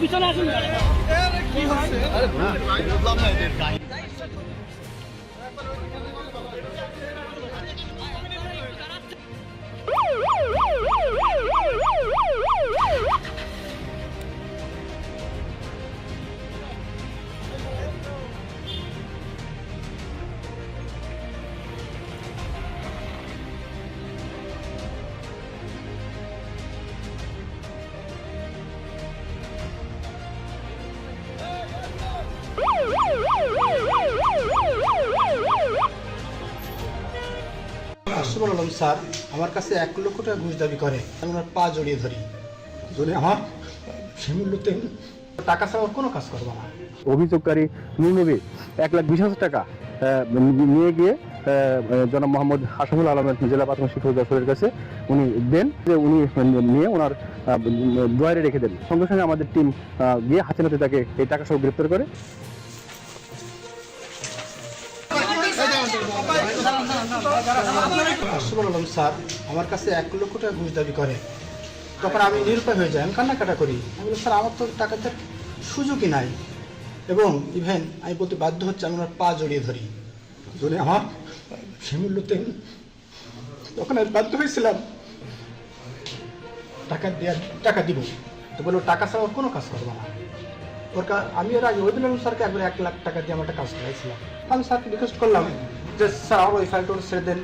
পিছনে আসুন। কি হচ্ছে? বুঝলাম না এদের বললাম স্যার আমার কাছে 1 লক্ষ টাকা ঘুষ দাবি করে, আমি ওনার পা জড়িয়ে ধরি, আমার সে মূল্যতে টাকা ছাড়া কোনো কাজ করবো না। অভিযোগকারী নূর নবী 1,20,000 টাকা নিয়ে গিয়ে জনাব মোহাম্মদ আশরাফুল আলমের জেলা প্রাথমিক শিক্ষা অধিদপ্তরের কাছে উনি দেন, যে উনি নিয়ে ওনার ড্রয়ারে রেখে দেন। সঙ্গে সঙ্গে আমাদের টিম গিয়ে হাতে তাকে এই টাকা সহ গ্রেপ্তার করে। বললাম স্যার আমার কাছে 1 লক্ষ টাকা ঘুষ দাবি করে, তখন আমি নিরুপায় হয়ে যাই, আমি কান্নাকাটা করি। আমি বলি স্যার আমার তো টাকাতে সুযোগই নাই, এবং ইভেন আমি বলতে বাধ্য হচ্ছে, আমি ওনার পা জড়িয়ে ধরি, আমার সে মূল্যতে তখন আমি বাধ্য হয়েছিলাম টাকা দিব। তো বললো টাকা ছাড়া কোনো কাজ করবো না। আমি এর আগে ওইদিন স্যারকে একবার 1 লাখ টাকা দিয়ে আমার একটা কাজ করাইছিলাম। আমি স্যারকে রিকোয়েস্ট করলাম যে স্যার আমার ওই ফাইলটা ছেড়ে দেন,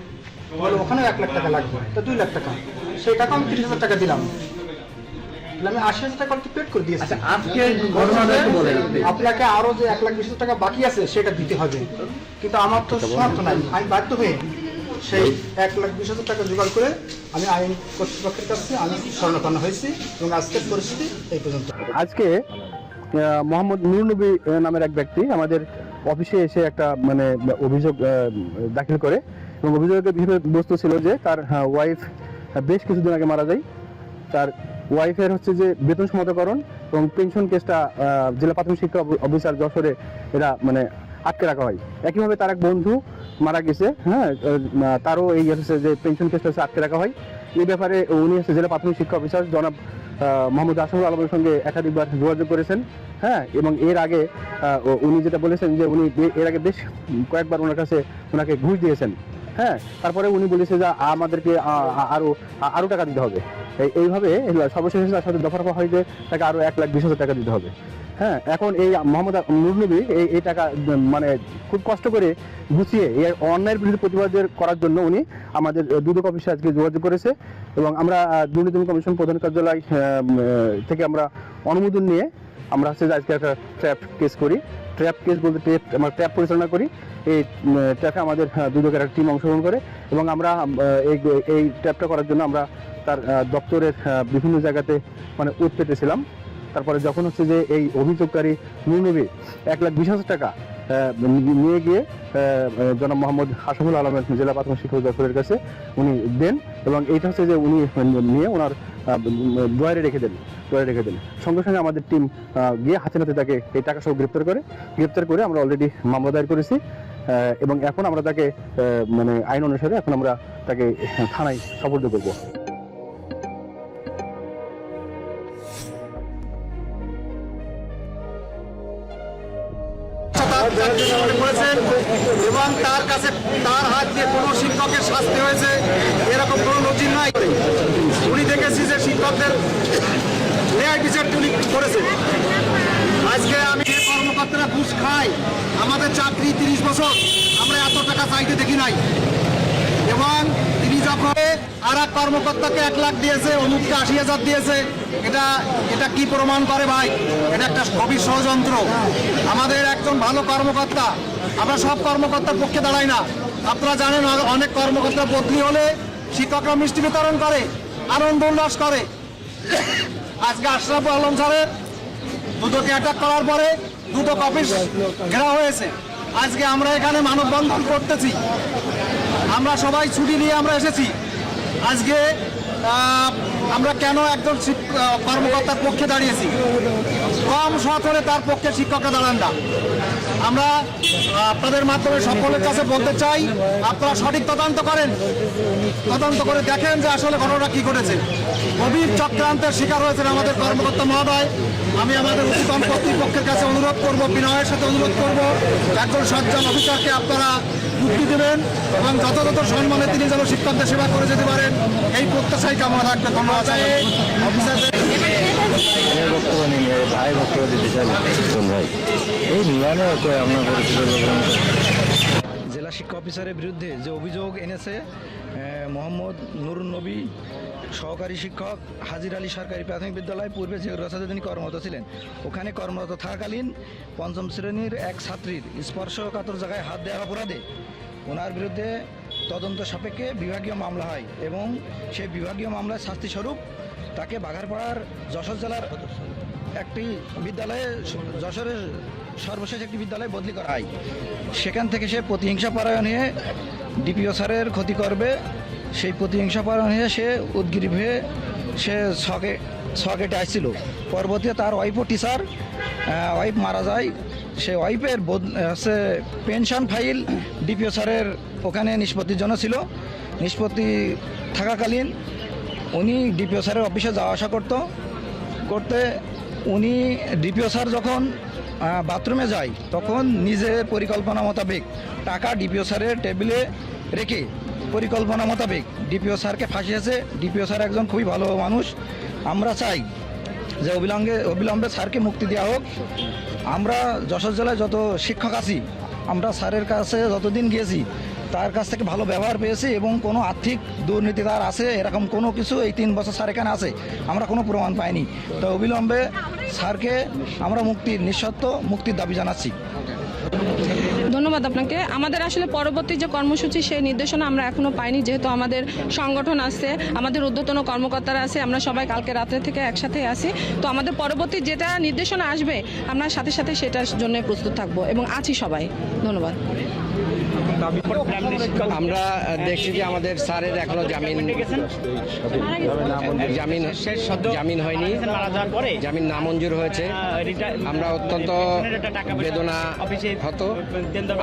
বলে ওখানেও 1 লাখ টাকা লাগবে, তো 2 লাখ টাকা, সেই টাকা আমি 30,000 টাকা দিলাম। আমি 80,000 টাকা পেড করে দিয়েছি। আপনাকে আরো যে 1,20,000 টাকা বাকি আছে সেটা দিতে হবে, কিন্তু আমার তো সামর্থ্য নাই। আমি বাধ্য হয়ে সেই 1,20,000 টাকা জোগাড় করে আমি আইন কর্তৃপক্ষের কাছে আমি শরণাপন্ন হয়েছি, এবং আজকের পরিস্থিতি এই পর্যন্ত। আজকে মোহাম্মদ নূর নবী নামের এক ব্যক্তি আমাদের অফিসে এসে একটা অভিযোগ দাখিল করে, এবং অভিযোগের বিষয়বস্তু ছিল যে তার ওয়াইফ বেশ কিছুদিন আগে মারা যায়। তার ওয়াইফের হচ্ছে যে বেতন সমতাকরণ এবং পেনশন কেসটা জেলা প্রাথমিক শিক্ষা অফিসার যশোরে এরা আটকে রাখা হয়। একইভাবে তার এক বন্ধু মারা গেছে, তারও এই হচ্ছে যে পেনশন কেসটা আটকে রাখা হয়। এই ব্যাপারে উনি হচ্ছে জেলা প্রাথমিক শিক্ষা অফিসার জনাব মোহাম্মদ আশরাফুল আলমের সঙ্গে একাধিকবার যোগাযোগ করেছেন, এবং এর আগে উনি যেটা বলেছেন যে উনি এর আগে বেশ কয়েকবার ওনাকে ঘুষ দিয়েছেন। তারপরে উনি বলেছে যে আমাদেরকে আরো টাকা দিতে হবে। এইভাবে সর্বশেষে তার সাথে দফা হয় যে তাকে আরো 1,20,000 টাকা দিতে হবে। এখন এই মোহাম্মদ নূর নবী এই টাকা খুব কষ্ট করে গুছিয়ে এই অন্যায়ের বিরুদ্ধে প্রতিবাদ করার জন্য উনি আমাদের দুদক অফিসে আজকে যোগাযোগ করেছে, এবং আমরা দুর্নীতি কমিশন প্রধান কার্যালয় থেকে আমরা অনুমোদন নিয়ে আমরা হচ্ছে আজকে একটা ট্র্যাপ কেস করি। ট্র্যাপ কেস বলতে আমরা ট্র্যাপ পরিচালনা করি। এই ট্র্যাপে আমাদের দুদকের একটা টিম অংশগ্রহণ করে, এবং আমরা এই ট্র্যাপটা করার জন্য আমরা তার দপ্তরের বিভিন্ন জায়গাতে উৎ পেতেছিলাম। তারপরে যখন হচ্ছে যে এই অভিযোগকারী নূর নবী 1,20,000 টাকা নিয়ে গিয়ে জনাব মোহাম্মদ আশরাফুল আলমের জেলা প্রাথমিক শিক্ষা অধিদপ্তরের কাছে উনি দেন, এবং এইটা হচ্ছে যে উনি নিয়ে ওনার ড্রয়ারে রেখে দেন। সঙ্গে সঙ্গে আমাদের টিম গিয়ে হাতে তাকে এই টাকা সহ গ্রেপ্তার করে আমরা অলরেডি মামলা দায়ের করেছি, এবং এখন আমরা তাকে আইন অনুসারে এখন আমরা তাকে থানায় সোপর্দ করব। এবং তার কাছে তার হাত দিয়ে কোনো শিক্ষকের শাস্তি হয়েছে এরকম কোনো নজির নাই। উনি দেখেছি যে শিক্ষকদের ন্যায় বিচার উনি করেছে। আজকে আমি যে কর্মকর্তারা ঘুষ খাই, আমাদের চাকরি 30 বছর, আমরা এত টাকা চাইতে দেখি নাই। এবং তিনি যখন আর এক কর্মকর্তাকে 1 লাখ দিয়েছে, অমুককে 80,000 দিয়েছে, এটা কি প্রমাণ করে ভাই? এটা একটা গভীর ষড়যন্ত্র। আমাদের একজন ভালো কর্মকর্তা, আমরা সব কর্মকর্তার পক্ষে দাঁড়াই না। আপনারা জানেন অনেক কর্মকর্তা বদলি হলে শিক্ষকরা মিষ্টি বিতরণ করে, আনন্দ উল্লাস করে। আজকে আশরাফুল আলম স্যারের দুদকে অ্যাটাক করার পরে দুদক অফিস ঘেরা হয়েছে। আজকে আমরা এখানে মানববন্ধন করতেছি, আমরা সবাই ছুটি নিয়ে আমরা এসেছি। আজকে আমরা কেন একজন কর্মকর্তার পক্ষে দাঁড়িয়েছি? কম সৎ হলে তার পক্ষে শিক্ষকরা দাঁড়ান না। আমরা আপনাদের মাধ্যমে সকলের কাছে বলতে চাই, আপনারা সঠিক তদন্ত করেন, তদন্ত করে দেখেন যে আসলে ঘটনাটা কি ঘটেছে। গভীর চক্রান্তের শিকার হয়েছেন আমাদের কর্মকর্তা মহোদয়। আমি আমাদের উচ্চতম কর্তৃপক্ষের কাছে অনুরোধ করব, বিনয়ের সাথে অনুরোধ করব, একজন সজ্জন অফিসারকে আপনারা মুক্তি দেবেন এবং যথাযথ সম্মানে তিনি যেন শিক্ষকদের সেবা করে যেতে পারেন, এই প্রত্যাশাই কামনা রাখতে। ধন্যবাদ অফিসারদের। বক্তব্য নেই, ভাই বক্তব্য দিতে চাই ভাই এই নিয়ে আপনার পরিচিত জেলা শিক্ষা অফিসারের বিরুদ্ধে যে অভিযোগ এনেছে মোহাম্মদ নুরুন নবী, সহকারী শিক্ষক, হাজির আলী সরকারি প্রাথমিক বিদ্যালয়, পূর্বে যে রসাতে তিনি কর্মরত ছিলেন, ওখানে কর্মরত থাকাকালীন পঞ্চম শ্রেণীর এক ছাত্রীর স্পর্শকাতর জায়গায় হাত দেওয়ার অপরাধে ওনার বিরুদ্ধে তদন্ত সাপেক্ষে বিভাগীয় মামলা হয় এবং সেই বিভাগীয় মামলায় শাস্তিস্বরূপ তাকে বাঘারপাড়ার যশোর জেলার একটি বিদ্যালয়ে, যশোরের সর্বশেষ একটি বিদ্যালয়ে বদলি করা হয়। সেখান থেকে সে প্রতিহিংসা পরায়ণ হয়ে ডিপিও স্যারের ক্ষতি করবে, সেই প্রতিহিংসা পরায়ণ হয়ে সে উদ্গ্রীব হয়ে সে সকেটে আসছিল। পরবর্তীতে তার ওয়াইফও টিচার, ওয়াইফ মারা যায়। সে ওয়াইফের হচ্ছে পেনশন ফাইল ডিপিও স্যারের ওখানে নিষ্পত্তির জন্য ছিল। নিষ্পত্তি থাকাকালীন উনি ডিপিও স্যারের অফিসে যাওয়া আসা করতে উনি ডিপিও স্যার যখন বাথরুমে যায় তখন নিজের পরিকল্পনা মোতাবেক টাকা ডিপিও স্যারের টেবিলে রেখে পরিকল্পনা মোতাবেক ডিপিও স্যারকে ফাঁসিয়েছে। ডিপিও স্যার একজন খুবই ভালো মানুষ। আমরা চাই যে অবিলম্বে স্যারকে মুক্তি দেওয়া হোক। আমরা যশোর জেলায় যত শিক্ষক আছি, আমরা স্যারের কাছে যতদিন গিয়েছি তার কাছ থেকে ভালো ব্যবহার পেয়েছি এবং কোনো আর্থিক দুর্নীতি তার আছে এরকম কোনো কিছু এই 3 বছর স্যার এখানে আছে আমরা কোনো প্রমাণ পাইনি। তো অবিলম্বে স্যারকে আমরা নিঃশর্ত মুক্তির দাবি জানাচ্ছি। ধন্যবাদ আপনাকে। আমাদের আসলে পরবর্তী যে কর্মসূচি সেই নির্দেশনা আমরা এখনো পাইনি, যেহেতু আমাদের সংগঠন আছে, আমাদের ঊর্ধ্বতন কর্মকর্তারা আছে, আমরা সবাই কালকে রাত্রে থেকে একসাথে আছি। তো আমাদের পরবর্তী যেটা নির্দেশনা আসবে আমরা সাথে সাথে সেটার জন্য প্রস্তুত থাকবো এবং আছি সবাই। ধন্যবাদ। আমরা দেখছি যে আমাদের স্যারের এখনো জামিন হয়নি, জামিন নামঞ্জুর হয়েছে। আমরা অত্যন্ত বেদনা হতো।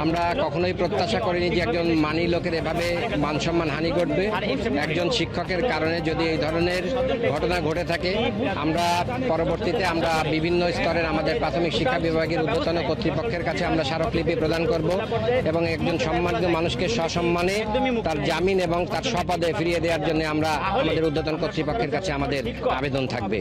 আমরা কখনোই প্রত্যাশা করিনি যে একজন মানি লোকের এভাবে মান সম্মান হানি ঘটবে। একজন শিক্ষকের কারণে যদি এই ধরনের ঘটনা ঘটে থাকে, আমরা পরবর্তীতে আমরা বিভিন্ন স্তরের আমাদের প্রাথমিক শিক্ষা বিভাগের ঊর্ধ্বতন কর্তৃপক্ষের কাছে আমরা স্মারকলিপি প্রদান করব এবং একজন সম্মানিত মানুষকে সসম্মানে তার জামিন এবং তার স্বপদে ফিরিয়ে দেওয়ার জন্য আমরা আমাদের ঊর্ধ্বতন কর্তৃপক্ষের কাছে আমাদের আবেদন থাকবে।